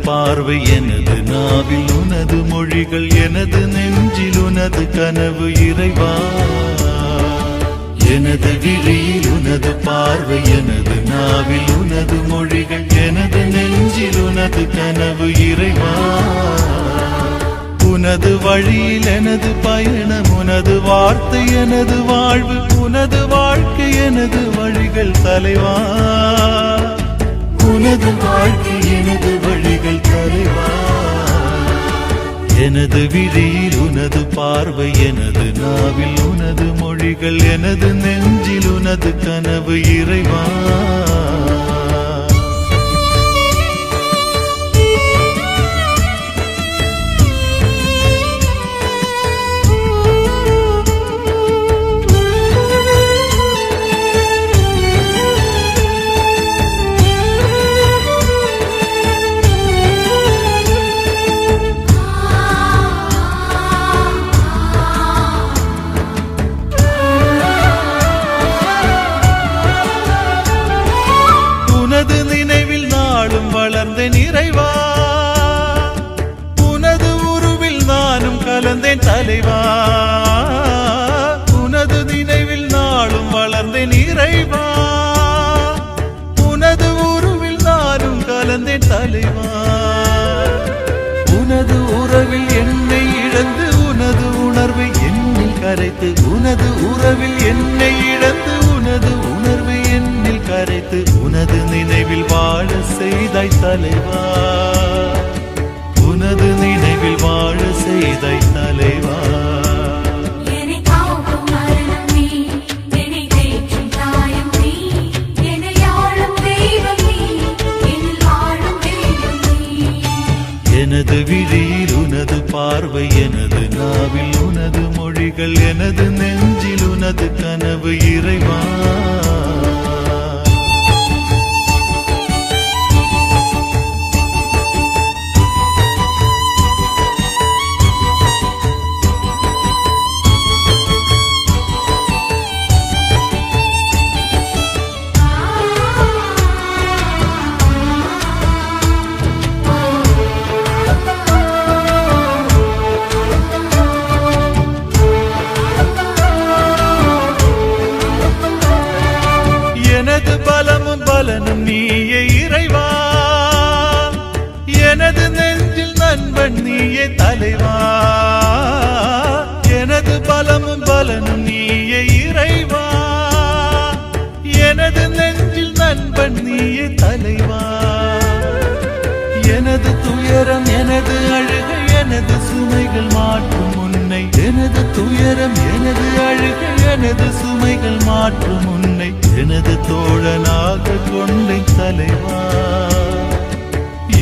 பார்வை எனது நாவில் உனது மொழிகள் எனது நெஞ்சில் உனது கனவு இறைவா எனது விழியில் உனது பார்வை எனது நாவில் உனது மொழிகள் எனது நெஞ்சில் உனது கனவு இறைவா உனது வழியில் எனது பயணம் உனது வார்த்தை எனது வாழ்வு உனது வாழ்க்கை எனது வழிகள் தலைவா உனது வாழ்க்கை எனது வழிகள் தலைவா எனது விழியில் உனது பார்வை எனது நாவில் உனது மொழிகள் எனது நெஞ்சில் உனது கனவு இறைவா நிறைவா உனது உருவில் நானும் கலந்தேன் தலைவா உனது நினைவில் நாளும் வளர்ந்தேன் இறைவா உனது உருவில் நானும் கலந்தேன் தலைவா உனது உறவில் என்னை இழந்து உனது உணர்வை என்னில் கரைத்து உனது உறவில் என்னை இழந்து உனது உணர்வை என்னில் கரைத்து உனது நினைவில் வாழ செய்தாய் தலைவா உனது நினைவில் வாழ செய்தாய் தலைவா எனது விழியில் உனது பார்வை எனது நாவில் உனது மொழிகள் எனது நெஞ்சில் உனது கனவு இறைவா எனது பலமும் பலனும் நீயே இறைவா எனது நெஞ்சில் நண்பன் நீயே தலைவா எனது பலமும் பலனும் நீயே இறைவா எனது நெஞ்சில் நண்பன் நீயே தலைவா எனது துயரம் எனது அழுகை எனது சுமைகள் மாற்றும் உன்னை எனது துயரம் எனது அழுகை எனது சுமைகள் மாற்றும் உன்னை எனது தோழனாக கொண்டேன் தலைவா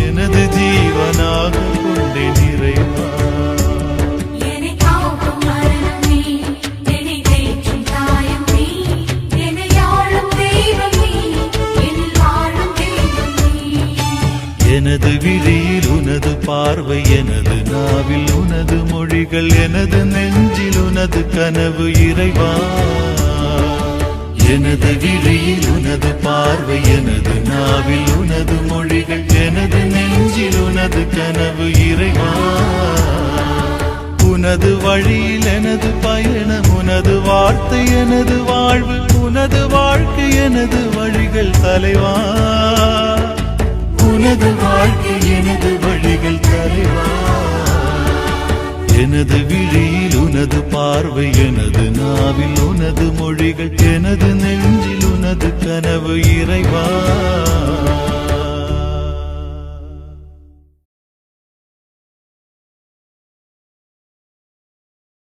எனது ஜீவனாக கொண்டேன் இறைவா எனது விழியில் உனது பார்வை எனது நாவில் உனது மொழிகள் எனது நெஞ்சில் உனது கனவு இறைவா எனது விழியில் உனது பார்வை எனது நாவில் உனது மொழிகள் எனது நெஞ்சில் உனது கனவு இறைவா உனது வழியில் எனது பயணம் உனது வார்த்தை எனது வாழ்வு உனது வாழ்க்கை எனது வழிகள் தலைவா உனது வாழ்க்கை எனது வழிகள் தலைவா எனது விழியில் உனது பார்வை எனது நாவில் உனது மொழிகள் எனது நெஞ்சில் உனது கனவு இறைவா